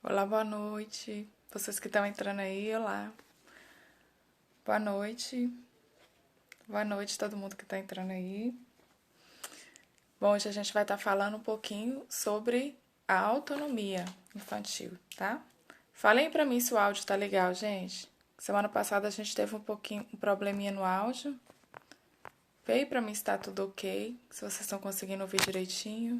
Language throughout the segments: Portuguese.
Olá, boa noite. Vocês que estão entrando aí, olá. Boa noite. Boa noite todo mundo que está entrando aí. Bom, hoje a gente vai estar falando um pouquinho sobre a autonomia infantil, tá? Falem pra mim se o áudio tá legal, gente. Semana passada a gente teve um probleminha no áudio. Veio pra mim se tá tudo ok, se vocês estão conseguindo ouvir direitinho.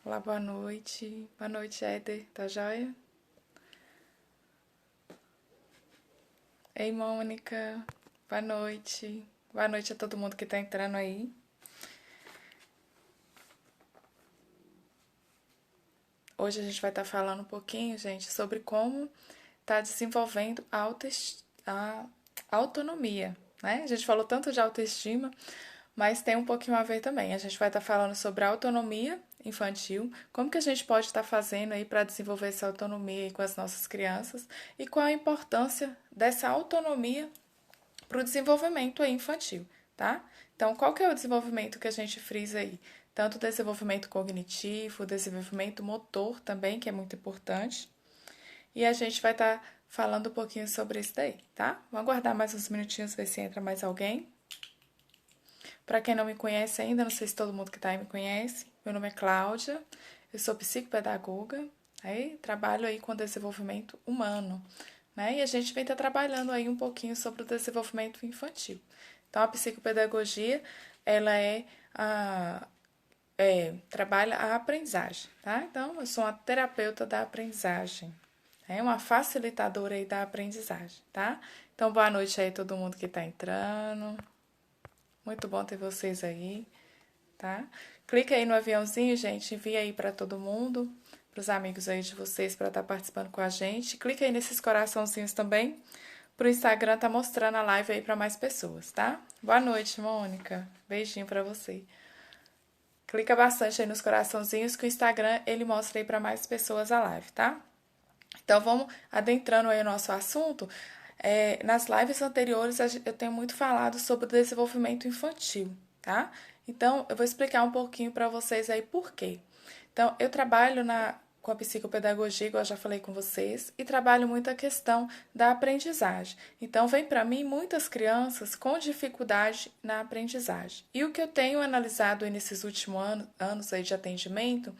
Olá, boa noite. Boa noite, Éder. Tá joia? Ei, Mônica. Boa noite. Boa noite a todo mundo que tá entrando aí. Hoje a gente vai estar falando um pouquinho, gente, sobre como tá desenvolvendo a autonomia, né? A gente falou tanto de autoestima, mas tem um pouquinho a ver também. A gente vai estar falando sobre a autonomia infantil, como que a gente pode estar fazendo aí para desenvolver essa autonomia aí com as nossas crianças e qual a importância dessa autonomia para o desenvolvimento aí infantil, tá? Então, qual que é o desenvolvimento que a gente frisa aí? Tanto o desenvolvimento cognitivo, o desenvolvimento motor também, que é muito importante. E a gente vai estar falando um pouquinho sobre isso daí, tá? Vamos aguardar mais uns minutinhos, ver se entra mais alguém. Para quem não me conhece ainda, não sei se todo mundo que está aí me conhece, meu nome é Cláudia, eu sou psicopedagoga, aí trabalho aí com desenvolvimento humano, né? E a gente vem estar trabalhando aí um pouquinho sobre o desenvolvimento infantil. Então, a psicopedagogia, ela trabalha a aprendizagem, tá? Então, eu sou uma terapeuta da aprendizagem, uma facilitadora aí da aprendizagem, tá? Então, boa noite aí todo mundo que está entrando. Muito bom ter vocês aí, tá? Clica aí no aviãozinho, gente, envia aí para todo mundo, para os amigos aí de vocês para estar participando com a gente. Clica aí nesses coraçãozinhos também, pro Instagram tá mostrando a live aí para mais pessoas, tá? Boa noite, Mônica. Beijinho para você. Clica bastante aí nos coraçãozinhos que o Instagram ele mostra aí para mais pessoas a live, tá? Então vamos adentrando aí o nosso assunto. Nas lives anteriores eu tenho muito falado sobre o desenvolvimento infantil, tá? Então eu vou explicar um pouquinho para vocês aí por quê. Então eu trabalho com a psicopedagogia, igual eu já falei com vocês, e trabalho muito a questão da aprendizagem. Então vem para mim muitas crianças com dificuldade na aprendizagem. E o que eu tenho analisado aí nesses últimos anos aí de atendimento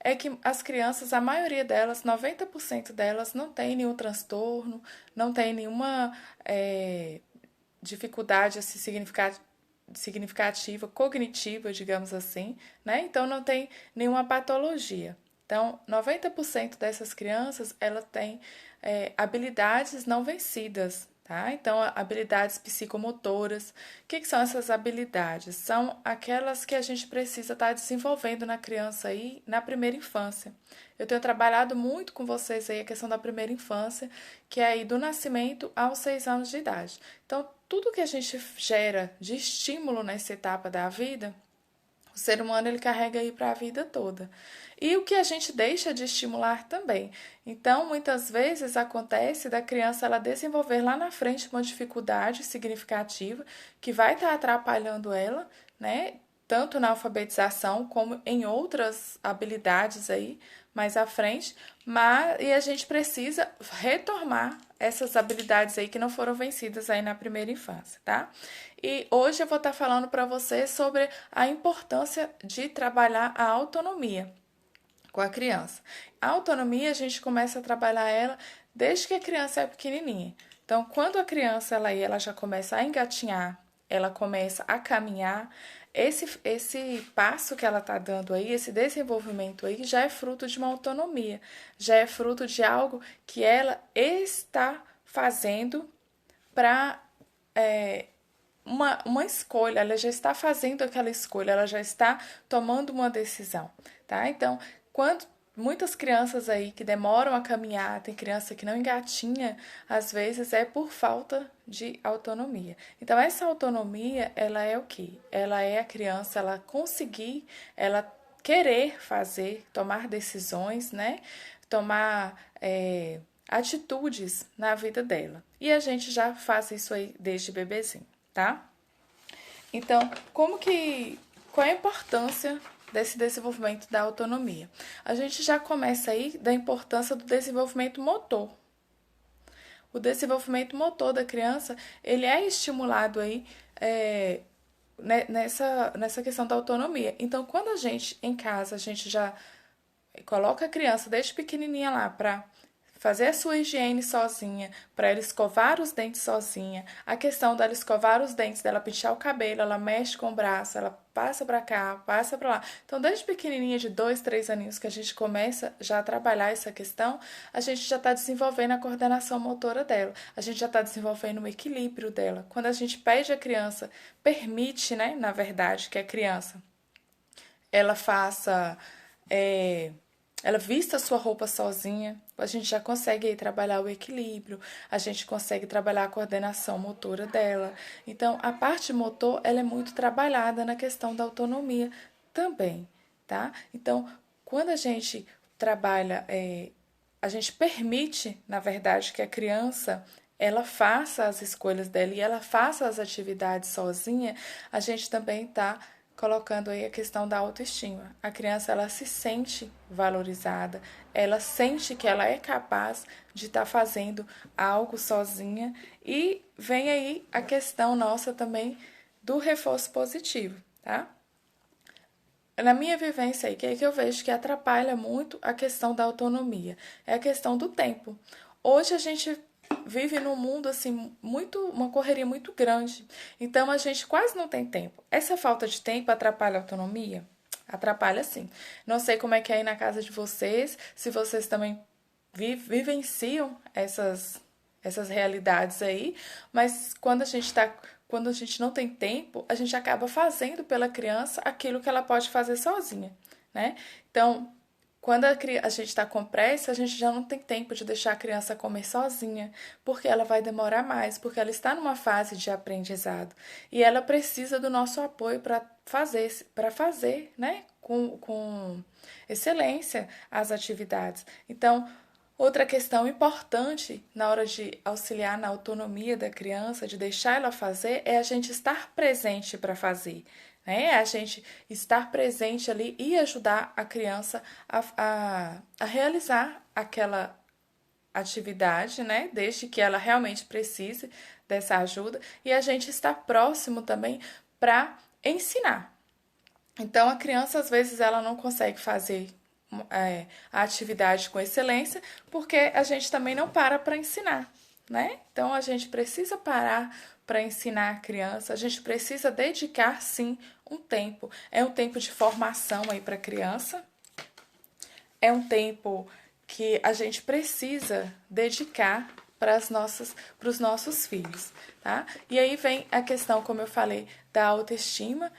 é que as crianças, a maioria delas, 90% delas, não tem nenhum transtorno, não tem nenhuma dificuldade assim, significativa, cognitiva, digamos assim, né? Então não tem nenhuma patologia. Então, 90% dessas crianças, ela tem habilidades não vencidas, tá? Então, habilidades psicomotoras. O que são essas habilidades? São aquelas que a gente precisa estar desenvolvendo na criança aí na primeira infância. Eu tenho trabalhado muito com vocês aí a questão da primeira infância, que é aí do nascimento aos 6 anos de idade. Então, tudo que a gente gera de estímulo nessa etapa da vida, o ser humano ele carrega aí para a vida toda. E o que a gente deixa de estimular também. Então, muitas vezes acontece da criança ela desenvolver lá na frente uma dificuldade significativa que vai estar atrapalhando ela, né? Tanto na alfabetização como em outras habilidades aí mais à frente, e a gente precisa retomar essas habilidades aí que não foram vencidas aí na primeira infância, tá? E hoje eu vou estar falando para você sobre a importância de trabalhar a autonomia com a criança. A autonomia a gente começa a trabalhar ela desde que a criança é pequenininha. Então, quando a criança ela já começa a engatinhar, ela começa a caminhar, esse passo que ela está dando aí, esse desenvolvimento aí, já é fruto de uma autonomia, já é fruto de algo que ela está fazendo para uma escolha, ela já está fazendo aquela escolha, ela já está tomando uma decisão, tá? Então, quando muitas crianças aí que demoram a caminhar, tem criança que não engatinha, às vezes é por falta de autonomia. Então, essa autonomia, ela é o quê? Ela é a criança, ela conseguir, ela querer fazer, tomar decisões, né? Tomar atitudes na vida dela. E a gente já faz isso aí desde bebezinho, tá? Então, qual é a importância desse desenvolvimento da autonomia? A gente já começa aí da importância do desenvolvimento motor. O desenvolvimento motor da criança, ele é estimulado aí nessa questão da autonomia. Então, quando a gente, em casa, a gente já coloca a criança desde pequenininha lá para fazer a sua higiene sozinha, para ela escovar os dentes sozinha. A questão dela escovar os dentes, dela pentear o cabelo, ela mexe com o braço, ela passa para cá, passa para lá. Então, desde pequenininha, de 2, 3 aninhos, que a gente começa já a trabalhar essa questão, a gente já está desenvolvendo a coordenação motora dela, a gente já está desenvolvendo o equilíbrio dela. Quando a gente pede à criança, permite, né, na verdade, que a criança ela faça ela vista a sua roupa sozinha, a gente já consegue aí trabalhar o equilíbrio, a gente consegue trabalhar a coordenação motora dela. Então, a parte motor, ela é muito trabalhada na questão da autonomia também, tá? Então, quando a gente trabalha, a gente permite, na verdade, que a criança ela faça as escolhas dela e ela faça as atividades sozinha, a gente também está colocando aí a questão da autoestima. A criança ela se sente valorizada, ela sente que ela é capaz de estar fazendo algo sozinha e vem aí a questão nossa também do reforço positivo, tá? Na minha vivência aí, que é que eu vejo que atrapalha muito a questão da autonomia, é a questão do tempo. Hoje a gente vive num mundo assim uma correria muito grande. Então a gente quase não tem tempo. Essa falta de tempo atrapalha a autonomia? Atrapalha sim. Não sei como é que é aí na casa de vocês, se vocês também vivenciam essas realidades aí, mas quando a gente não tem tempo, a gente acaba fazendo pela criança aquilo que ela pode fazer sozinha, né? Então, quando a gente está com pressa, a gente já não tem tempo de deixar a criança comer sozinha, porque ela vai demorar mais, porque ela está numa fase de aprendizado e ela precisa do nosso apoio para fazer, né, com excelência as atividades. Então, outra questão importante na hora de auxiliar na autonomia da criança, de deixar ela fazer, é a gente estar presente para fazer, né? A gente estar presente ali e ajudar a criança a realizar aquela atividade, né? Desde que ela realmente precise dessa ajuda e a gente estar próximo também para ensinar. Então, a criança, às vezes, ela não consegue fazer a atividade com excelência porque a gente também não para ensinar, né? Então, a gente precisa parar para ensinar a criança, a gente precisa dedicar, sim, um tempo. É um tempo de formação aí para a criança, é um tempo que a gente precisa dedicar para os nossos filhos, tá? E aí vem a questão, como eu falei, da autoestima,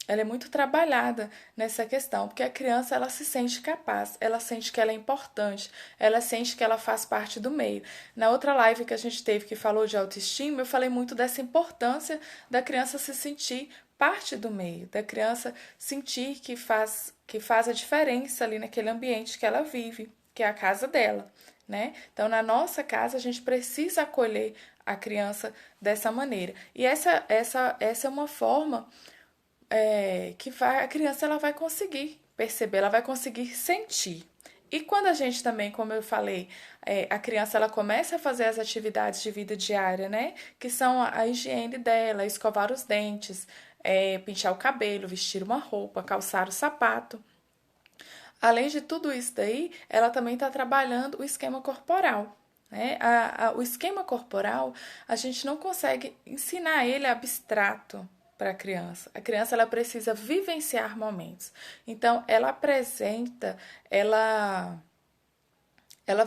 ela é muito trabalhada nessa questão, porque a criança ela se sente capaz, ela sente que ela é importante, ela sente que ela faz parte do meio. Na outra live que a gente teve que falou de autoestima, eu falei muito dessa importância da criança se sentir parte do meio, da criança sentir que faz a diferença ali naquele ambiente que ela vive, que é a casa dela, né? Então, na nossa casa, a gente precisa acolher a criança dessa maneira. E essa é uma forma a criança ela vai conseguir perceber, ela vai conseguir sentir. E quando a gente também, como eu falei, a criança ela começa a fazer as atividades de vida diária, né? Que são a higiene dela, escovar os dentes, pentear o cabelo, vestir uma roupa, calçar o sapato. Além de tudo isso daí, ela também está trabalhando o esquema corporal. Né? O esquema corporal, a gente não consegue ensinar ele abstrato para a criança. A criança ela precisa vivenciar momentos. Então, ela apresenta, ela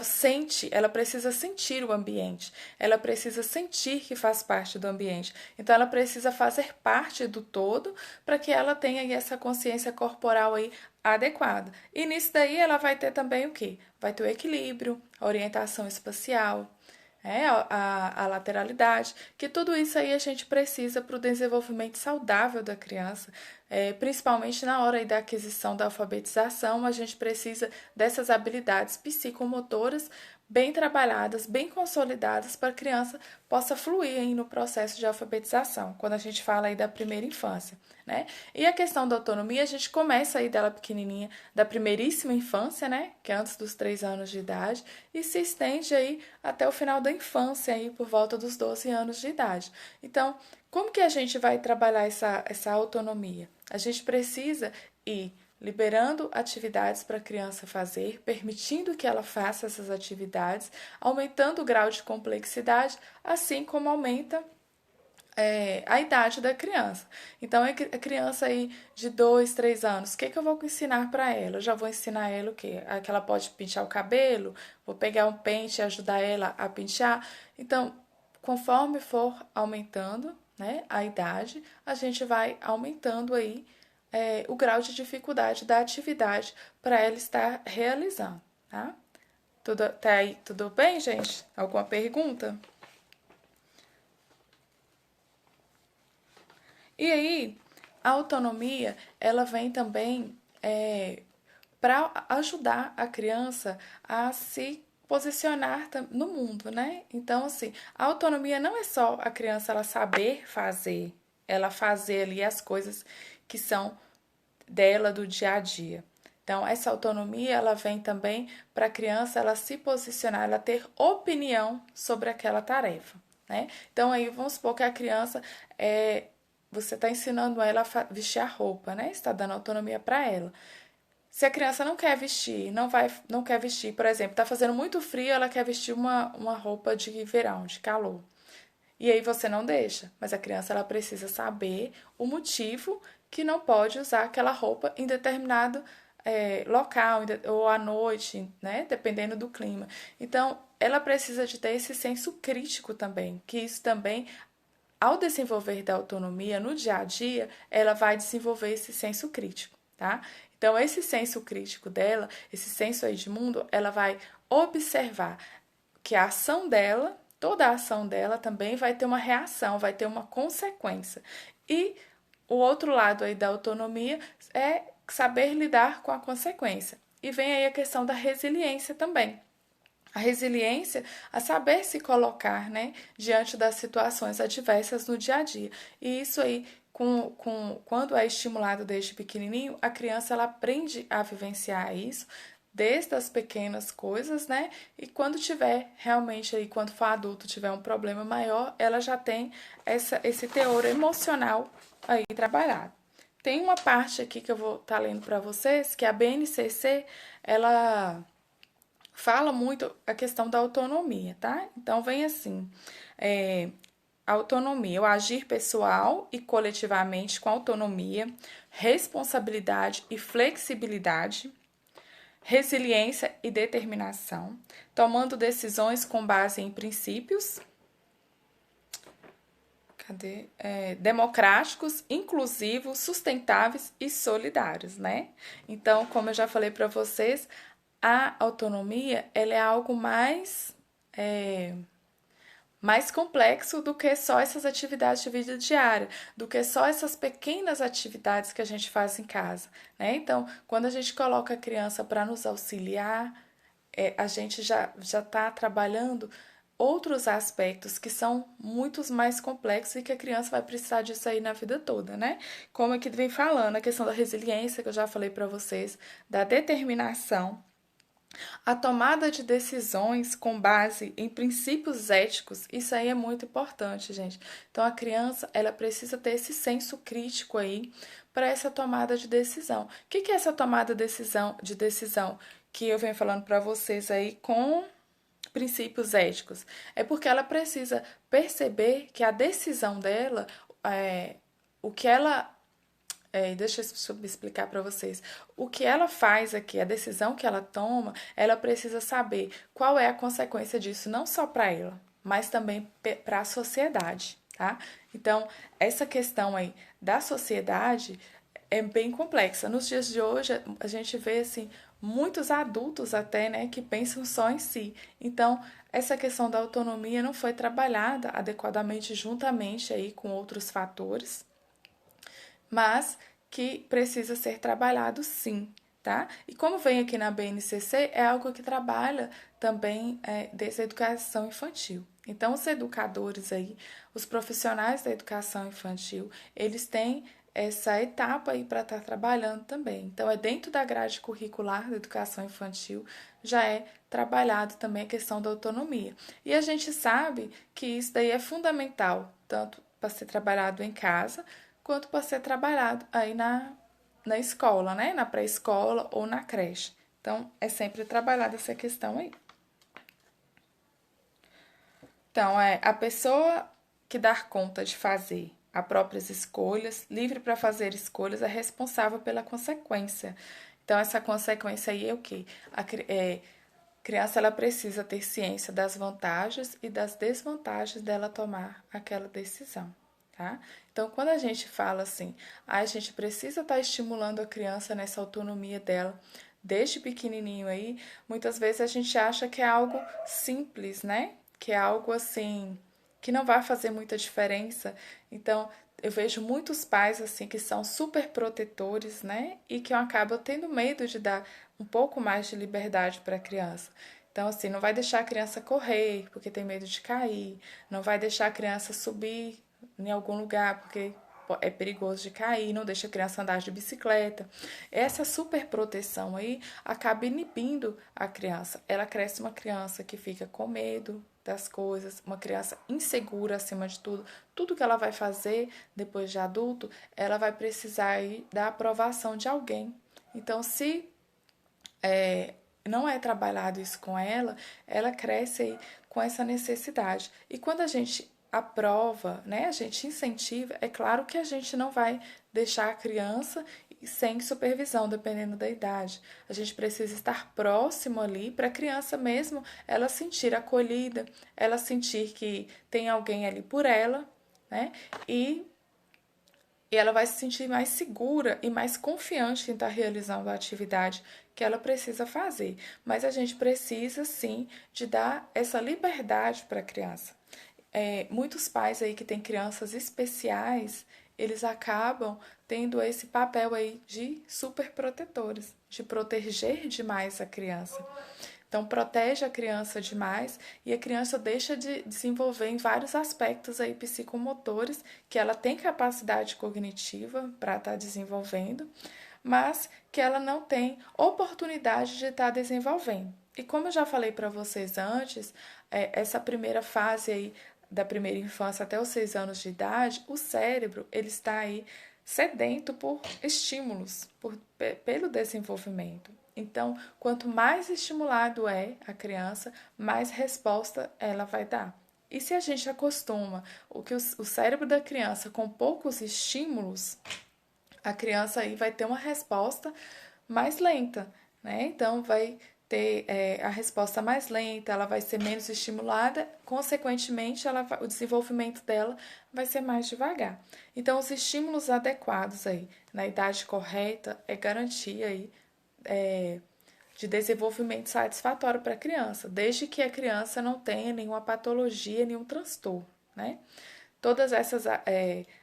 sente, ela precisa sentir o ambiente, ela precisa sentir que faz parte do ambiente. Então, ela precisa fazer parte do todo para que ela tenha aí essa consciência corporal aí adequada. E nisso daí ela vai ter também o quê? Vai ter o equilíbrio, a orientação espacial, a lateralidade, que tudo isso aí a gente precisa para o desenvolvimento saudável da criança, principalmente na hora aí da aquisição da alfabetização, a gente precisa dessas habilidades psicomotoras bem trabalhadas, bem consolidadas para a criança possa fluir aí no processo de alfabetização, quando a gente fala aí da primeira infância, né? E a questão da autonomia, a gente começa aí dela pequenininha, da primeiríssima infância, né? Que é antes dos 3 anos de idade, e se estende aí até o final da infância, aí por volta dos 12 anos de idade. Então, como que a gente vai trabalhar essa autonomia? A gente precisa ir liberando atividades para a criança fazer, permitindo que ela faça essas atividades, aumentando o grau de complexidade, assim como aumenta a idade da criança. Então, a criança aí de 2, 3 anos, o que, que eu vou ensinar para ela? Eu já vou ensinar ela o quê? Que ela pode pentear o cabelo, vou pegar um pente e ajudar ela a pentear. Então, conforme for aumentando, né, a idade, a gente vai aumentando aí o grau de dificuldade da atividade para ela estar realizando, tá? Tudo, tá aí, tudo bem, gente? Alguma pergunta? E aí, a autonomia, ela vem também para ajudar a criança a se posicionar no mundo, né? Então, assim, a autonomia não é só a criança ela saber fazer, ela fazer ali as coisas que são dela do dia a dia. Então, essa autonomia ela vem também para a criança ela se posicionar, ela ter opinião sobre aquela tarefa, né? Então, aí vamos supor que a criança você está ensinando ela a vestir a roupa, né? Está dando autonomia para ela. Se a criança não quer vestir, não quer vestir, por exemplo, está fazendo muito frio, ela quer vestir uma roupa de verão, de calor. E aí você não deixa, mas a criança ela precisa saber o motivo que não pode usar aquela roupa em determinado local ou à noite, né? Dependendo do clima. Então, ela precisa de ter esse senso crítico também, que isso também, ao desenvolver da autonomia no dia a dia, ela vai desenvolver esse senso crítico, tá? Então, esse senso crítico dela, esse senso aí de mundo, ela vai observar que a ação dela, toda a ação dela também vai ter uma reação, vai ter uma consequência. E o outro lado aí da autonomia é saber lidar com a consequência. E vem aí a questão da resiliência também. A resiliência a saber se colocar, né, diante das situações adversas no dia a dia. E isso aí, quando é estimulado desde pequenininho, a criança ela aprende a vivenciar isso desde as pequenas coisas, né? E quando tiver realmente aí, quando for adulto, tiver um problema maior, ela já tem esse teor emocional aí trabalhado. Tem uma parte aqui que eu vou estar lendo para vocês, que a BNCC, ela fala muito a questão da autonomia, tá? Então, vem assim, autonomia, o agir pessoal e coletivamente com autonomia, responsabilidade e flexibilidade, resiliência e determinação, tomando decisões com base em princípios, democráticos, inclusivos, sustentáveis e solidários, né? Então, como eu já falei para vocês, a autonomia ela é algo mais complexo do que só essas atividades de vida diária, do que só essas pequenas atividades que a gente faz em casa, né? Então, quando a gente coloca a criança para nos auxiliar, a gente já está trabalhando outros aspectos que são muito mais complexos e que a criança vai precisar disso aí na vida toda, né? Como aqui vem falando, a questão da resiliência, que eu já falei para vocês, da determinação, a tomada de decisões com base em princípios éticos, isso aí é muito importante, gente. Então a criança, ela precisa ter esse senso crítico aí para essa tomada de decisão. O que é essa tomada de decisão que eu venho falando para vocês aí com princípios éticos? É porque ela precisa perceber que a decisão dela, o que ela deixa eu explicar para vocês. O que ela faz aqui, a decisão que ela toma, ela precisa saber qual é a consequência disso, não só para ela, mas também para a sociedade, tá? Então, essa questão aí da sociedade é bem complexa. Nos dias de hoje, a gente vê, assim, muitos adultos até, né, que pensam só em si. Então, essa questão da autonomia não foi trabalhada adequadamente juntamente aí com outros fatores, mas que precisa ser trabalhado sim, tá? E como vem aqui na BNCC, é algo que trabalha também desde a educação infantil. Então, os educadores aí, os profissionais da educação infantil, eles têm essa etapa aí para estar trabalhando também. Então, é dentro da grade curricular da educação infantil, já é trabalhado também a questão da autonomia. E a gente sabe que isso daí é fundamental, tanto para ser trabalhado em casa, quanto para ser trabalhado aí na escola, né? Na pré-escola ou na creche. Então, é sempre trabalhada essa questão aí. Então, é a pessoa que dar conta de fazer as próprias escolhas, livre para fazer escolhas, é responsável pela consequência. Então, essa consequência aí é o quê? A criança ela precisa ter ciência das vantagens e das desvantagens dela tomar aquela decisão, tá? Então, quando a gente fala assim, a gente precisa estar estimulando a criança nessa autonomia dela, desde pequenininho aí, muitas vezes a gente acha que é algo simples, né? Que é algo assim, que não vai fazer muita diferença. Então, eu vejo muitos pais assim que são super protetores, né? E que acabam tendo medo de dar um pouco mais de liberdade para a criança. Então, assim, não vai deixar a criança correr porque tem medo de cair, não vai deixar a criança subir em algum lugar porque é perigoso de cair, não deixa a criança andar de bicicleta. Essa super proteção aí acaba inibindo a criança. Ela cresce uma criança que fica com medo das coisas, uma criança insegura acima de tudo. Tudo que ela vai fazer depois de adulto, ela vai precisar aí da aprovação de alguém. Então, se não é trabalhado isso com ela, ela cresce aí com essa necessidade. E quando a gente aprova, né, a gente incentiva, é claro que a gente não vai deixar a criança sem supervisão, dependendo da idade. A gente precisa estar próximo ali para a criança mesmo ela sentir acolhida, ela sentir que tem alguém ali por ela, né? E ela vai se sentir mais segura e mais confiante em estar realizando a atividade que ela precisa fazer. Mas a gente precisa sim de dar essa liberdade para a criança. Muitos pais aí que têm crianças especiais, eles acabam tendo esse papel aí de super protetores, de proteger demais a criança. Então, protege a criança demais e a criança deixa de desenvolver em vários aspectos aí psicomotores que ela tem capacidade cognitiva para estar desenvolvendo, mas que ela não tem oportunidade de estar desenvolvendo. E como eu já falei para vocês antes, essa primeira fase aí da primeira infância até os 6 anos de idade, o cérebro ele está aí sedento por estímulos, pelo desenvolvimento. Então, quanto mais estimulado é a criança, mais resposta ela vai dar. E se a gente acostuma o cérebro da criança com poucos estímulos, a criança aí vai ter uma resposta mais lenta, né? Então, vai ter a resposta mais lenta, ela vai ser menos estimulada, consequentemente, o desenvolvimento dela vai ser mais devagar. Então, os estímulos adequados aí, na idade correta, é garantia aí de desenvolvimento satisfatório para a criança, desde que a criança não tenha nenhuma patologia, nenhum transtorno, né? Todas essas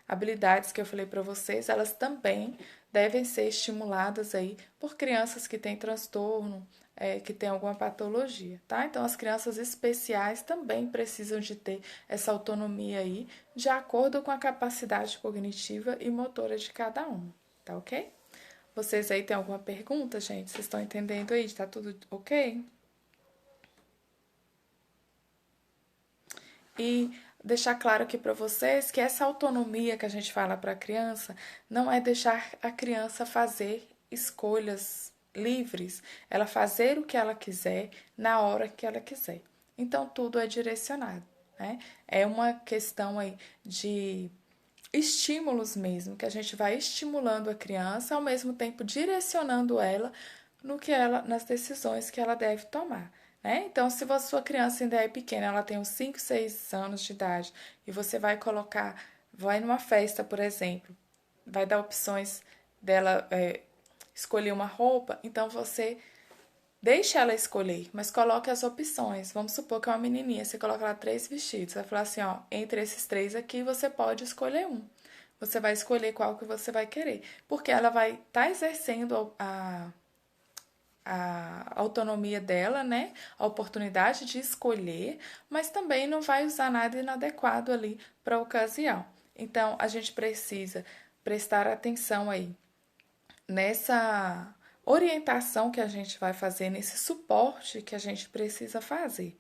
habilidades que eu falei para vocês, elas também devem ser estimuladas aí por crianças que têm transtorno, que têm alguma patologia, tá? Então, as crianças especiais também precisam de ter essa autonomia aí, de acordo com a capacidade cognitiva e motora de cada um, tá ok? Vocês aí têm alguma pergunta, gente? Vocês estão entendendo aí? Tá tudo ok? E deixar claro aqui para vocês que essa autonomia que a gente fala para a criança não é deixar a criança fazer escolhas livres, ela fazer o que ela quiser na hora que ela quiser. Então tudo é direcionado, né? É uma questão aí de estímulos mesmo, que a gente vai estimulando a criança, ao mesmo tempo direcionando ela no que ela, nas decisões que ela deve tomar. Né? Então, se a sua criança ainda é pequena, ela tem uns 5, 6 anos de idade, e você vai colocar, vai numa festa, por exemplo, vai dar opções dela escolher uma roupa, então você deixe ela escolher, mas coloque as opções. Vamos supor que é uma menininha, você coloca lá 3 vestidos, vai falar assim, ó, entre esses 3 aqui você pode escolher um. você vai escolher qual que você vai querer, porque ela vai estar exercendo a autonomia dela, né? A oportunidade de escolher, mas também não vai usar nada inadequado ali para a ocasião. Então, a gente precisa prestar atenção aí nessa orientação que a gente vai fazer, nesse suporte que a gente precisa fazer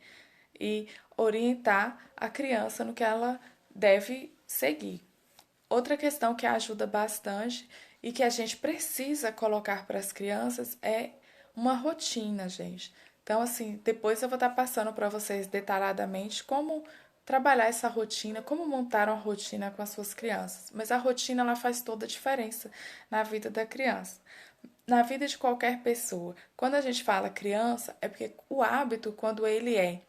e orientar a criança no que ela deve seguir. Outra questão que ajuda bastante e que a gente precisa colocar para as crianças é uma rotina, gente. Então, assim, depois eu vou estar passando para vocês detalhadamente como trabalhar essa rotina, como montar uma rotina com as suas crianças. Mas a rotina ela faz toda a diferença na vida da criança, na vida de qualquer pessoa. Quando a gente fala criança, é porque o hábito, quando ele é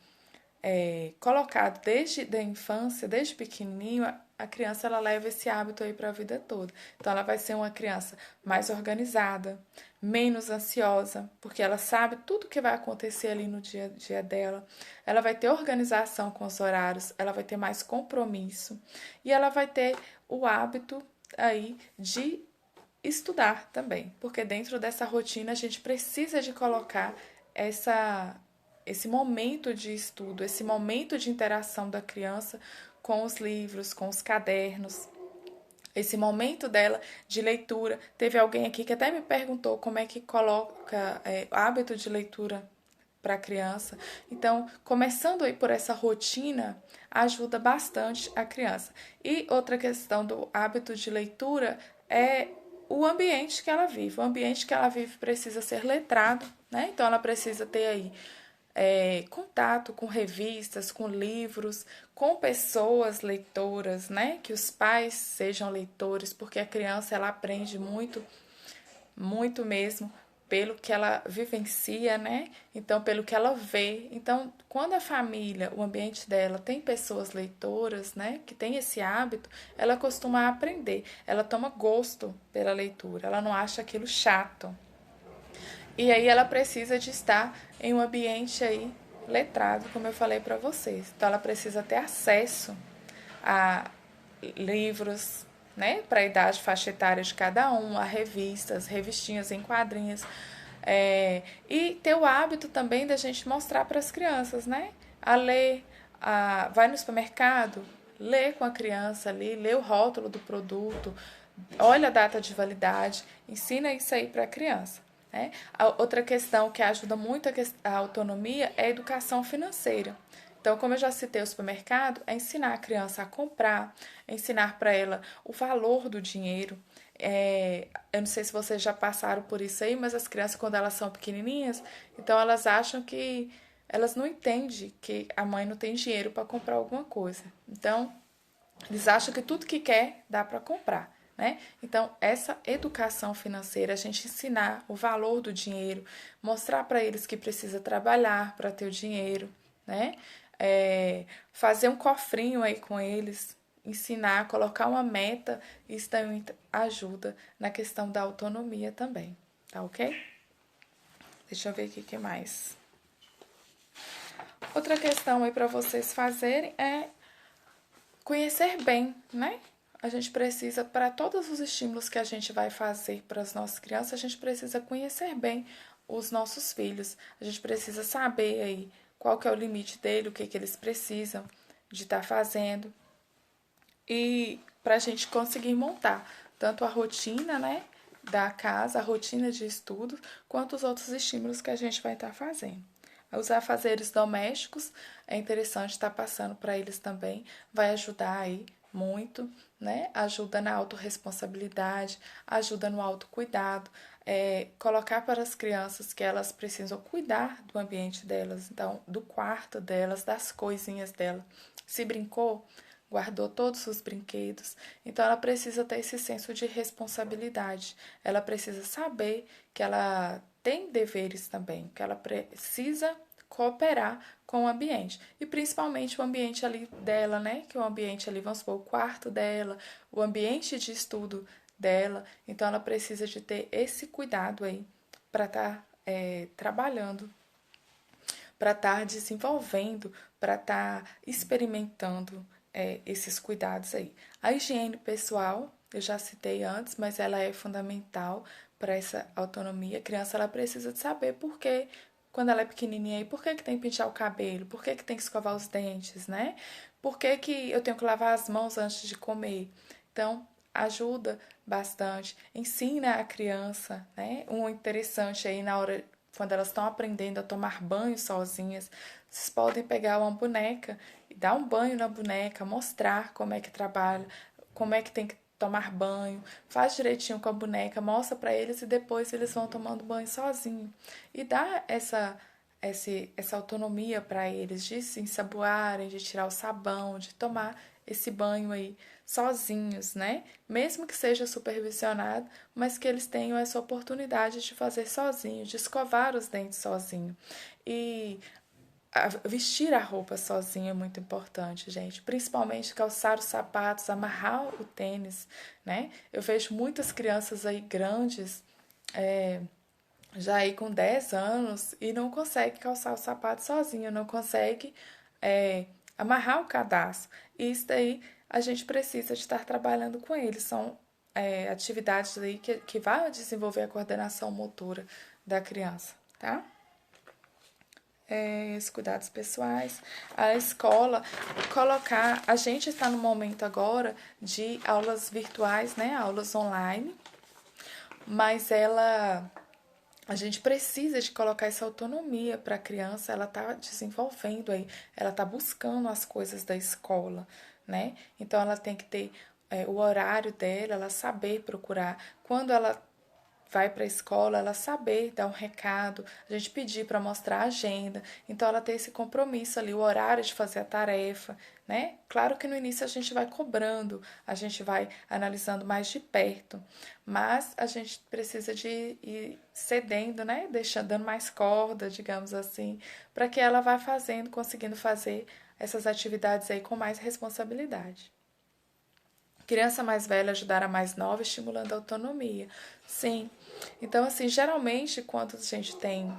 colocado desde a infância, desde pequenininho, a criança ela leva esse hábito aí para a vida toda. Então ela vai ser uma criança mais organizada, menos ansiosa, porque ela sabe tudo que vai acontecer ali no dia a dia dela. Ela vai ter organização com os horários, ela vai ter mais compromisso e ela vai ter o hábito aí de estudar também, porque dentro dessa rotina a gente precisa de colocar esse momento de estudo, esse momento de interação da criança com os livros, com os cadernos, esse momento dela de leitura. Teve alguém aqui que até me perguntou como é que coloca hábito de leitura para a criança. Então, começando aí por essa rotina, ajuda bastante a criança. E outra questão do hábito de leitura é o ambiente que ela vive. O ambiente que ela vive precisa ser letrado, né? Então, ela precisa ter aí contato com revistas, com livros, com pessoas leitoras, né? Que os pais sejam leitores, porque a criança ela aprende muito, muito mesmo pelo que ela vivencia, né? Então, pelo que ela vê. Então, quando a família, o ambiente dela tem pessoas leitoras, né, que tem esse hábito, ela costuma aprender, ela toma gosto pela leitura, ela não acha aquilo chato. E aí ela precisa de estar em um ambiente aí letrado, como eu falei para vocês. Então ela precisa ter acesso a livros, né, para a idade faixa etária de cada um, a revistas, revistinhas em quadrinhos, e ter o hábito também da gente mostrar para as crianças, né, a ler, vai no supermercado, lê com a criança ali, lê o rótulo do produto, olha a data de validade, ensina isso aí para a criança. Né? A outra questão que ajuda muito a autonomia é a educação financeira. Então, como eu já citei o supermercado, é ensinar a criança a comprar, é ensinar para ela o valor do dinheiro. Eu não sei se vocês já passaram por isso aí, mas as crianças, quando elas são pequenininhas, então elas acham que elas não entendem que a mãe não tem dinheiro para comprar alguma coisa. Então, eles acham que tudo que quer dá para comprar. Né? Então, essa educação financeira, a gente ensinar o valor do dinheiro, mostrar para eles que precisa trabalhar para ter o dinheiro, né? Fazer um cofrinho aí com eles, ensinar, colocar uma meta, isso também ajuda na questão da autonomia também, tá ok? Deixa eu ver aqui o que mais. Outra questão aí para vocês fazerem é conhecer bem, né? A gente precisa, para todos os estímulos que a gente vai fazer para as nossas crianças, a gente precisa conhecer bem os nossos filhos. A gente precisa saber aí qual que é o limite dele, o que, que eles precisam de estar fazendo. E para a gente conseguir montar tanto a rotina, né, da casa, a rotina de estudo, quanto os outros estímulos que a gente vai estar fazendo. Os afazeres domésticos é interessante estar passando para eles também, vai ajudar aí muito, né? Ajuda na autorresponsabilidade, ajuda no autocuidado, colocar para as crianças que elas precisam cuidar do ambiente delas, então, do quarto delas, das coisinhas dela. Se brincou, guardou todos os brinquedos, então ela precisa ter esse senso de responsabilidade. Ela precisa saber que ela tem deveres também, que ela precisa cooperar com o ambiente. E principalmente o ambiente ali dela, né? Que é o ambiente ali, vamos supor, o quarto dela, o ambiente de estudo dela. Então ela precisa de ter esse cuidado aí para estar trabalhando, para estar desenvolvendo, para estar experimentando esses cuidados aí. A higiene pessoal, eu já citei antes, mas ela é fundamental para essa autonomia. A criança ela precisa de saber por que, quando ela é pequenininha, e por que tem que pentear o cabelo, por que tem que escovar os dentes, né? Por que eu tenho que lavar as mãos antes de comer? Então, ajuda bastante, ensina a criança, né? Um interessante aí na hora quando elas estão aprendendo a tomar banho sozinhas, vocês podem pegar uma boneca e dar um banho na boneca, mostrar como é que trabalha, como é que tem que tomar banho, faz direitinho com a boneca, mostra para eles e depois eles vão tomando banho sozinho. E dá essa autonomia para eles de se ensaboarem, de tirar o sabão, de tomar esse banho aí sozinhos, né? Mesmo que seja supervisionado, mas que eles tenham essa oportunidade de fazer sozinho, de escovar os dentes sozinho. E vestir a roupa sozinho é muito importante, gente. Principalmente calçar os sapatos, amarrar o tênis, né? Eu vejo muitas crianças aí grandes, já aí com 10 anos, e não consegue calçar o sapato sozinho, não consegue amarrar o cadastro. E isso daí a gente precisa de estar trabalhando com eles. São atividades aí que vai desenvolver a coordenação motora da criança, tá? Os cuidados pessoais, a escola, colocar. A gente está no momento agora de aulas virtuais, né? Aulas online, mas a gente precisa de colocar essa autonomia para a criança, ela está desenvolvendo aí, ela está buscando as coisas da escola, né? Então ela tem que ter o horário dela, ela saber procurar. Quando ela vai para a escola, ela saber dar um recado, a gente pedir para mostrar a agenda, então ela ter esse compromisso ali, o horário de fazer a tarefa, né? Claro que no início a gente vai cobrando, a gente vai analisando mais de perto, mas a gente precisa de ir cedendo, né? Deixando, dando mais corda, digamos assim, para que ela vá fazendo, conseguindo fazer essas atividades aí com mais responsabilidade. Criança mais velha ajudar a mais nova, estimulando a autonomia. Sim. Então, assim, geralmente, quando a gente tem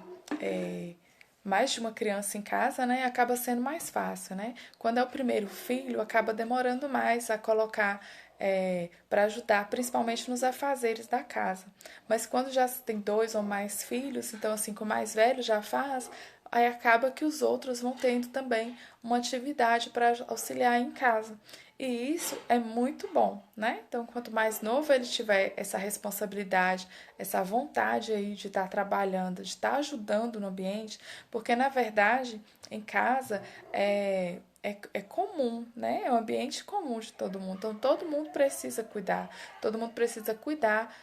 mais de uma criança em casa, né, acaba sendo mais fácil, né? Quando é o primeiro filho, acaba demorando mais a colocar para ajudar, principalmente nos afazeres da casa. Mas quando já tem dois ou mais filhos, então, assim, com o mais velho já faz, aí acaba que os outros vão tendo também uma atividade para auxiliar em casa. E isso é muito bom, né? Então, quanto mais novo ele tiver essa responsabilidade, essa vontade aí de estar trabalhando, de estar ajudando no ambiente, porque na verdade, em casa é comum, né? É um ambiente comum de todo mundo. Então, todo mundo precisa cuidar, todo mundo precisa cuidar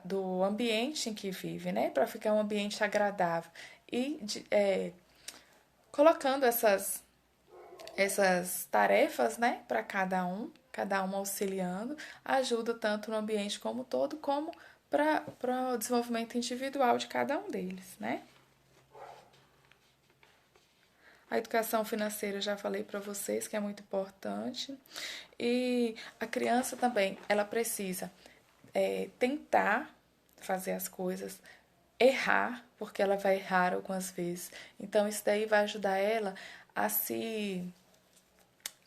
do ambiente em que vive, né? Para ficar um ambiente agradável. E colocando essas tarefas, né, para cada um auxiliando, ajuda tanto no ambiente como um todo, como para o desenvolvimento individual de cada um deles, né? A educação financeira já falei para vocês que é muito importante. E a criança também, ela precisa tentar fazer as coisas, errar, porque ela vai errar algumas vezes. Então, isso daí vai ajudar ela a se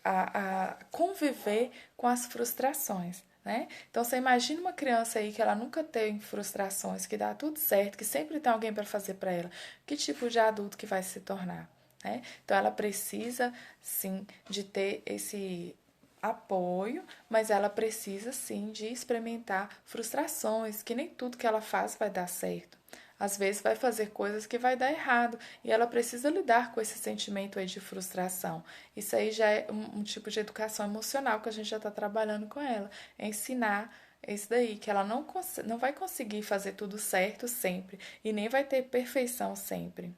a conviver com as frustrações, né? Então você imagina uma criança aí que ela nunca tem frustrações, que dá tudo certo, que sempre tem alguém para fazer para ela. Que tipo de adulto que vai se tornar, né? Então ela precisa sim de ter esse apoio, mas ela precisa sim de experimentar frustrações, que nem tudo que ela faz vai dar certo. Às vezes vai fazer coisas que vai dar errado e ela precisa lidar com esse sentimento aí de frustração. Isso aí já é um tipo de educação emocional que a gente já está trabalhando com ela. É ensinar isso daí, que ela não vai conseguir fazer tudo certo sempre e nem vai ter perfeição sempre.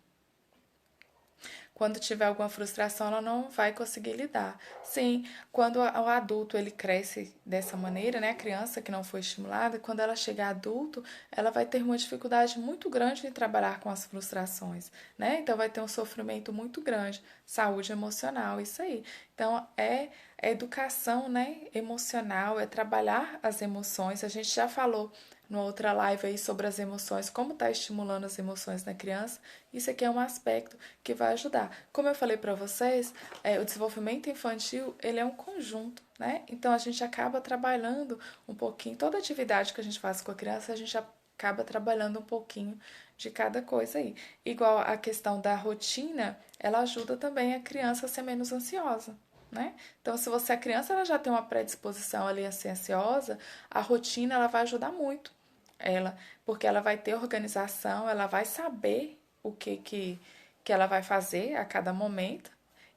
Quando tiver alguma frustração, ela não vai conseguir lidar. Sim, quando o adulto ele cresce dessa maneira, né, a criança que não foi estimulada, quando ela chegar adulto, ela vai ter uma dificuldade muito grande em trabalhar com as frustrações, né? Então vai ter um sofrimento muito grande, saúde emocional, isso aí. Então é educação, né, emocional, é trabalhar as emoções. A gente já falou numa outra live aí sobre as emoções, como está estimulando as emoções na criança. Isso aqui é um aspecto que vai ajudar. Como eu falei para vocês, o desenvolvimento infantil, ele é um conjunto, né? Então, a gente acaba trabalhando um pouquinho, toda atividade que a gente faz com a criança, a gente acaba trabalhando um pouquinho de cada coisa aí. Igual a questão da rotina, ela ajuda também a criança a ser menos ansiosa, né? Então, se você, a criança, ela já tem uma predisposição ali a ser ansiosa, a rotina, ela vai ajudar muito ela, porque ela vai ter organização, ela vai saber o que ela vai fazer a cada momento,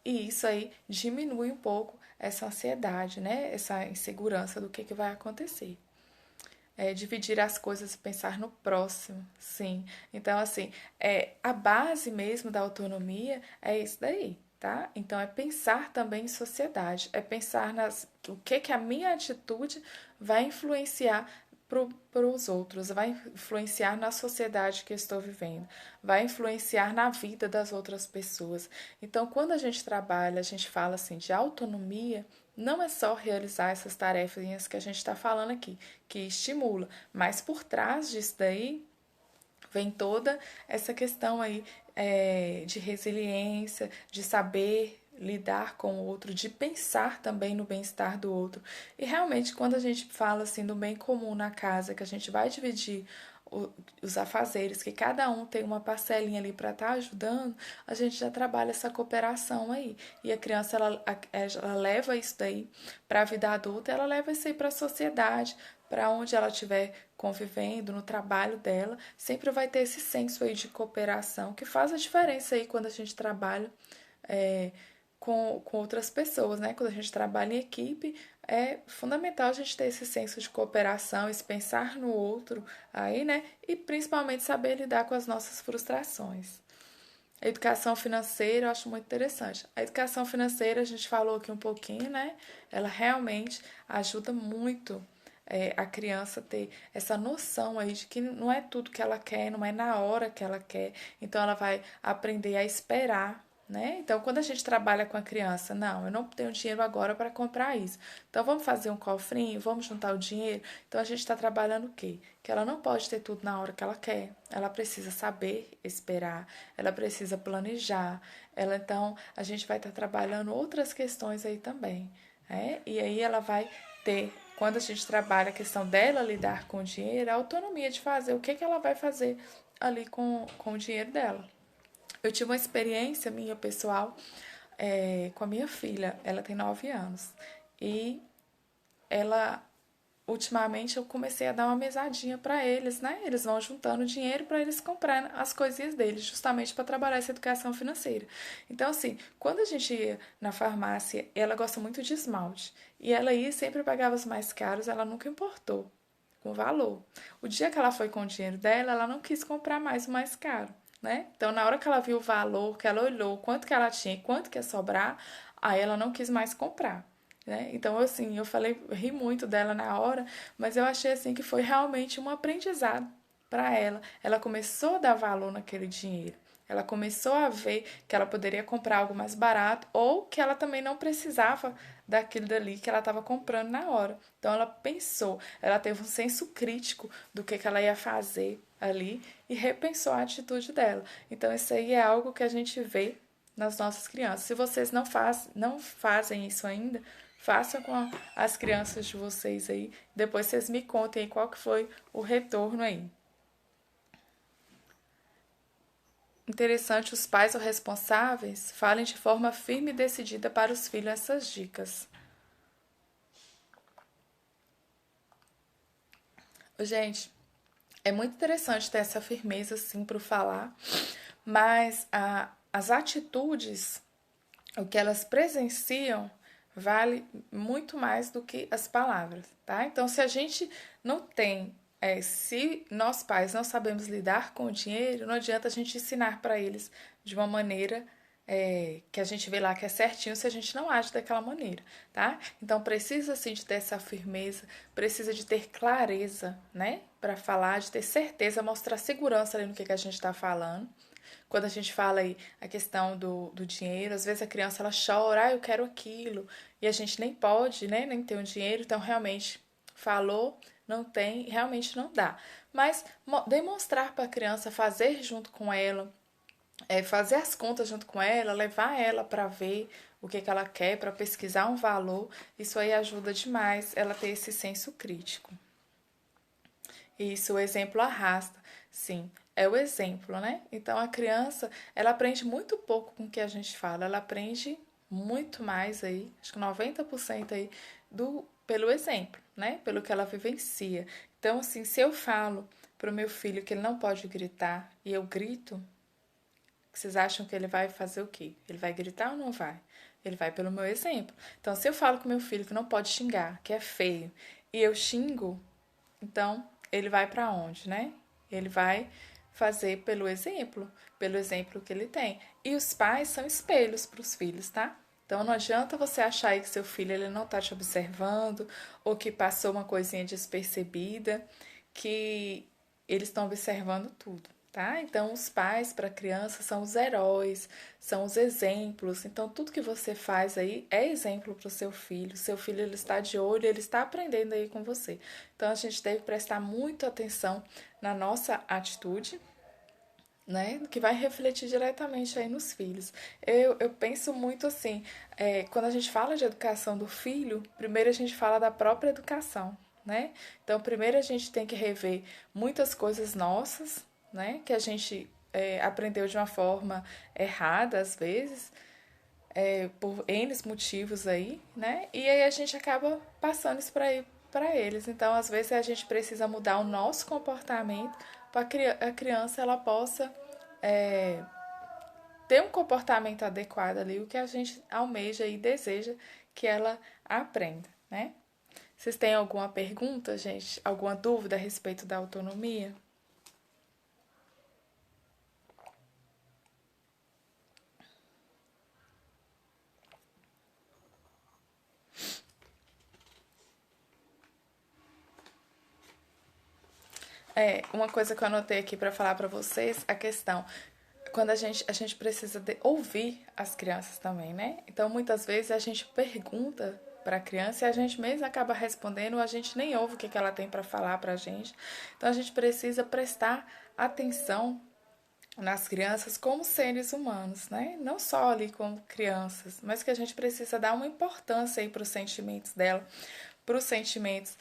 e isso aí diminui um pouco essa ansiedade, né? Essa insegurança do que vai acontecer. Dividir as coisas e pensar no próximo, sim. Então, assim, a base mesmo da autonomia é isso daí, tá? Então, é pensar também em sociedade, é pensar o que a minha atitude vai influenciar para os outros, vai influenciar na sociedade que eu estou vivendo, vai influenciar na vida das outras pessoas. Então, quando a gente trabalha, a gente fala assim de autonomia, não é só realizar essas tarefinhas que a gente está falando aqui, que estimula, mas por trás disso daí vem toda essa questão aí de resiliência, de saber lidar com o outro, de pensar também no bem-estar do outro. E realmente, quando a gente fala assim do bem comum na casa, que a gente vai dividir os afazeres, que cada um tem uma parcelinha ali para estar ajudando, a gente já trabalha essa cooperação aí. E a criança, ela leva isso daí para a vida adulta, ela leva isso aí para a sociedade, para onde ela estiver convivendo, no trabalho dela, sempre vai ter esse senso aí de cooperação, que faz a diferença aí quando a gente trabalha é, com outras pessoas, né? Quando a gente trabalha em equipe, é fundamental a gente ter esse senso de cooperação, esse pensar no outro aí, né? E principalmente saber lidar com as nossas frustrações. A educação financeira eu acho muito interessante. A educação financeira, a gente falou aqui um pouquinho, né? Ela realmente ajuda muito a criança ter essa noção aí de que não é tudo que ela quer, não é na hora que ela quer. Então ela vai aprender a esperar, né? Então, quando a gente trabalha com a criança, não, eu não tenho dinheiro agora para comprar isso. Então, vamos fazer um cofrinho, vamos juntar o dinheiro. Então, a gente está trabalhando o quê? Que ela não pode ter tudo na hora que ela quer. Ela precisa saber esperar, ela precisa planejar. Então, a gente vai estar trabalhando outras questões aí também, né? E aí ela vai ter, quando a gente trabalha a questão dela lidar com o dinheiro, a autonomia de fazer o que ela vai fazer ali com o dinheiro dela. Eu tive uma experiência minha pessoal com a minha filha. Ela tem 9 anos. E ela, ultimamente, eu comecei a dar uma mesadinha para eles, né? Eles vão juntando dinheiro para eles comprarem as coisinhas deles, justamente para trabalhar essa educação financeira. Então, assim, quando a gente ia na farmácia, ela gosta muito de esmalte. E ela ia e sempre pagava os mais caros, ela nunca importou com valor. O dia que ela foi com o dinheiro dela, ela não quis comprar mais o mais caro, né? Então, na hora que ela viu o valor, que ela olhou quanto que ela tinha e quanto que ia sobrar, aí ela não quis mais comprar. Né? Então, assim, eu falei, ri muito dela na hora, mas eu achei assim que foi realmente um aprendizado para ela. Ela começou a dar valor naquele dinheiro. Ela começou a ver que ela poderia comprar algo mais barato ou que ela também não precisava daquilo dali que ela estava comprando na hora. Então ela pensou, ela teve um senso crítico do que ela ia fazer ali e repensou a atitude dela. Então isso aí é algo que a gente vê nas nossas crianças. Se vocês não fazem isso ainda, façam com as crianças de vocês aí. Depois vocês me contem qual que foi o retorno aí. Interessante, os pais ou responsáveis falem de forma firme e decidida para os filhos essas dicas. Gente, é muito interessante ter essa firmeza assim para falar, mas as atitudes, o que elas presenciam, vale muito mais do que as palavras, tá? Então, se a gente não tem, se nós pais não sabemos lidar com o dinheiro, não adianta a gente ensinar para eles de uma maneira que a gente vê lá que é certinho se a gente não age daquela maneira, tá? Então precisa sim de ter essa firmeza, precisa de ter clareza, né? Para falar, de ter certeza, mostrar segurança ali no que a gente está falando. Quando a gente fala aí a questão do dinheiro, às vezes a criança ela chora, eu quero aquilo, e a gente nem pode, né? Nem ter o dinheiro, então realmente falou, não tem, realmente não dá. Mas demonstrar para a criança, fazer junto com ela, fazer as contas junto com ela, levar ela para ver o que ela quer, para pesquisar um valor, isso aí ajuda demais ela ter esse senso crítico. Isso, o exemplo arrasta. Sim, é o exemplo, né? Então a criança, ela aprende muito pouco com o que a gente fala, ela aprende muito mais aí, acho que 90% aí pelo exemplo, né? Pelo que ela vivencia. Então, assim, se eu falo pro meu filho que ele não pode gritar e eu grito, vocês acham que ele vai fazer o quê? Ele vai gritar ou não vai? Ele vai pelo meu exemplo. Então, se eu falo com meu filho que não pode xingar, que é feio, e eu xingo, então ele vai para onde, né? Ele vai fazer pelo exemplo que ele tem. E os pais são espelhos para os filhos, tá? Então não adianta você achar aí que seu filho ele não tá te observando ou que passou uma coisinha despercebida, que eles estão observando tudo, tá? Então os pais para a criança são os heróis, são os exemplos. Então tudo que você faz aí é exemplo para o seu filho. Seu filho ele está de olho, ele está aprendendo aí com você. Então a gente deve prestar muito atenção na nossa atitude, né, que vai refletir diretamente aí nos filhos. Eu penso muito assim, quando a gente fala de educação do filho, primeiro a gente fala da própria educação, né? Então, primeiro a gente tem que rever muitas coisas nossas, né, que a gente aprendeu de uma forma errada às vezes, por N motivos aí, né? E aí a gente acaba passando isso para eles. Então, às vezes a gente precisa mudar o nosso comportamento para a criança ela possa é, ter um comportamento adequado ali, o que a gente almeja e deseja que ela aprenda, né? Vocês têm alguma pergunta, gente? Alguma dúvida a respeito da autonomia? Uma coisa que eu anotei aqui para falar para vocês, a questão quando a gente precisa ouvir as crianças também, né? Então, muitas vezes a gente pergunta para a criança e a gente mesmo acaba respondendo, a gente nem ouve o que ela tem para falar para a gente. Então, a gente precisa prestar atenção nas crianças como seres humanos, né? Não só ali como crianças, mas que a gente precisa dar uma importância aí para os sentimentos dela, para os sentimentos,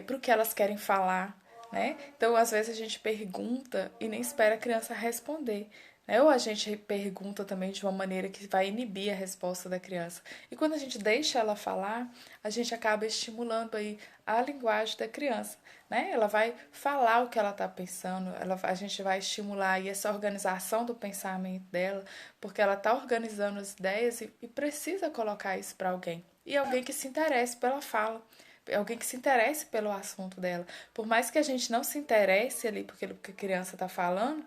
para o que elas querem falar, né? Então, às vezes a gente pergunta e nem espera a criança responder, né? Ou a gente pergunta também de uma maneira que vai inibir a resposta da criança. E quando a gente deixa ela falar, a gente acaba estimulando aí a linguagem da criança, né? Ela vai falar o que ela está pensando, a gente vai estimular aí essa organização do pensamento dela, porque ela está organizando as ideias e precisa colocar isso para alguém. E alguém que se interesse pela fala, alguém que se interesse pelo assunto dela. Por mais que a gente não se interesse ali porque a criança está falando,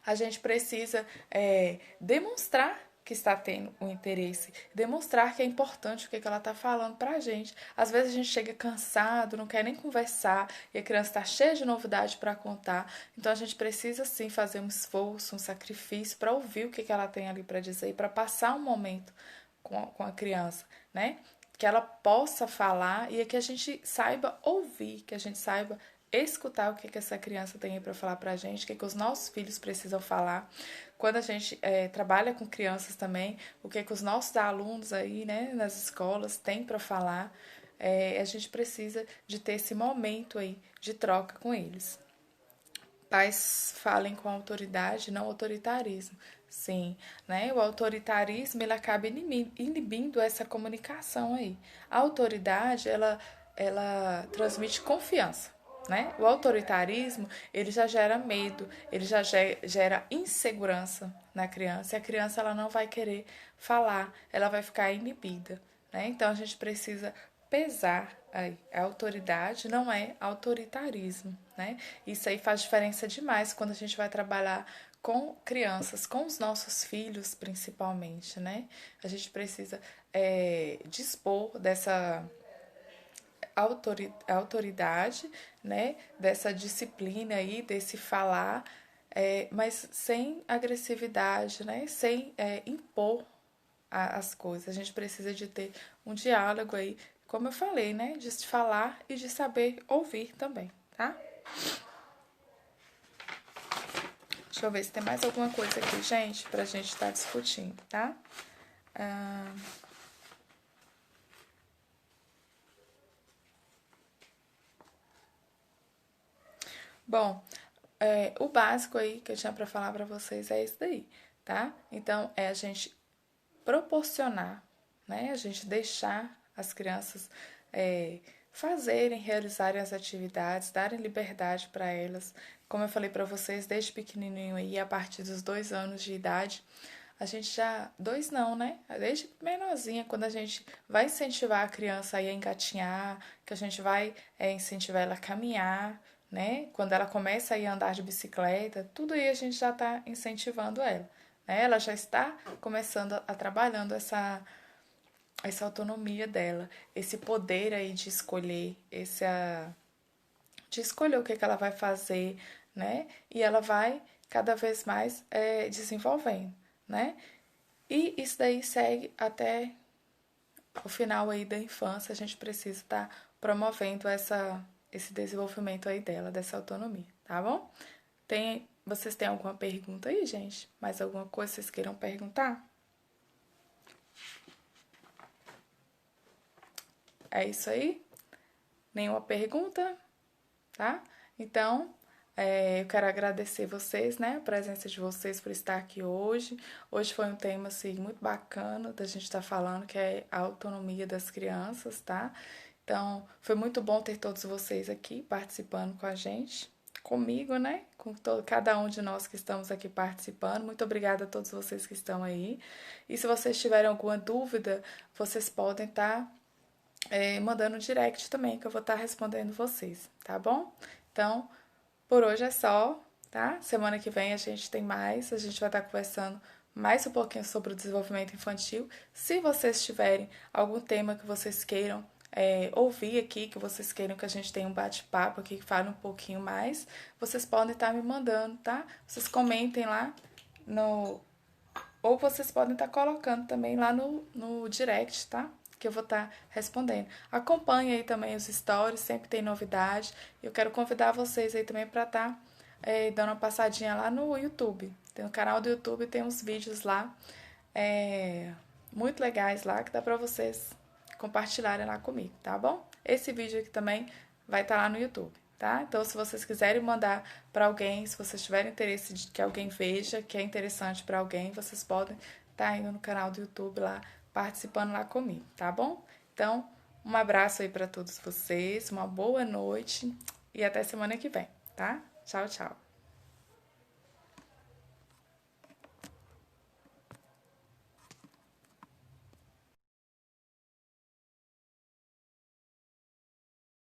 a gente precisa demonstrar que está tendo um interesse, demonstrar que é importante o que ela está falando para a gente. Às vezes a gente chega cansado, não quer nem conversar e a criança está cheia de novidade para contar. Então a gente precisa sim fazer um esforço, um sacrifício para ouvir o que ela tem ali para dizer, para passar um momento com a criança, né? Que ela possa falar e que a gente saiba ouvir, que a gente saiba escutar o que essa criança tem para falar para a gente, o que os nossos filhos precisam falar. Quando a gente trabalha com crianças também, o que os nossos alunos aí, né, nas escolas têm para falar, a gente precisa de ter esse momento aí de troca com eles. Pais falem com autoridade, não autoritarismo. Sim, né? O autoritarismo ele acaba inibindo essa comunicação aí. A autoridade, ela transmite confiança, né? O autoritarismo, ele já gera medo, ele já gera insegurança na criança. E a criança ela não vai querer falar, ela vai ficar inibida, né? Então a gente precisa pesar aí. A autoridade não é autoritarismo, né? Isso aí faz diferença demais quando a gente vai trabalhar com crianças, com os nossos filhos principalmente, né? A gente precisa dispor dessa autoridade, né? Dessa disciplina aí, desse falar, mas sem agressividade, né? Sem impor as coisas. A gente precisa de ter um diálogo aí como eu falei, né? De falar e de saber ouvir também, tá? Deixa eu ver se tem mais alguma coisa aqui, gente, pra gente estar discutindo, tá? Ah, bom, o básico aí que eu tinha pra falar pra vocês é isso daí, tá? Então, é a gente proporcionar, né? A gente deixar as crianças fazerem, realizarem as atividades, darem liberdade para elas. Como eu falei para vocês, desde pequenininho aí, a partir dos 2 anos de idade, a gente já. Dois não, né? Desde menorzinha, quando a gente vai incentivar a criança a ir engatinhar, que a gente vai incentivar ela a caminhar, né? Quando ela começa a ir andar de bicicleta, tudo aí a gente já está incentivando ela. Né? Ela já está começando a trabalhando essa autonomia dela, esse poder aí de escolher, de escolher o que ela vai fazer, né? E ela vai cada vez mais desenvolvendo, né? E isso daí segue até o final aí da infância, a gente precisa estar promovendo esse desenvolvimento aí dela, dessa autonomia, tá bom? Vocês têm alguma pergunta aí, gente? Mais alguma coisa que vocês queiram perguntar? É isso aí? Nenhuma pergunta? Tá? Então, eu quero agradecer vocês, né? A presença de vocês por estar aqui hoje. Hoje foi um tema, assim, muito bacana da gente estar falando, que é a autonomia das crianças, tá? Então, foi muito bom ter todos vocês aqui participando com a gente, comigo, né? Com cada um de nós que estamos aqui participando. Muito obrigada a todos vocês que estão aí. E se vocês tiverem alguma dúvida, vocês podem estar mandando um direct também, que eu vou estar respondendo vocês, tá bom? Então, por hoje é só, tá? Semana que vem a gente tem mais, a gente vai estar conversando mais um pouquinho sobre o desenvolvimento infantil. Se vocês tiverem algum tema que vocês queiram ouvir aqui, que vocês queiram que a gente tenha um bate-papo aqui, que fale um pouquinho mais, vocês podem estar me mandando, tá? Vocês comentem lá no, ou vocês podem estar colocando também lá no direct, tá? Que eu vou estar respondendo. Acompanhe aí também os stories, sempre tem novidade. Eu quero convidar vocês aí também para estar dando uma passadinha lá no YouTube. Tem o canal do YouTube, tem uns vídeos lá muito legais lá que dá para vocês compartilharem lá comigo, tá bom? Esse vídeo aqui também vai estar lá no YouTube, tá? Então, se vocês quiserem mandar para alguém, se vocês tiverem interesse de que alguém veja, que é interessante para alguém, vocês podem estar indo no canal do YouTube lá, participando lá comigo, tá bom? Então, um abraço aí para todos vocês, uma boa noite e até semana que vem, tá? Tchau, tchau.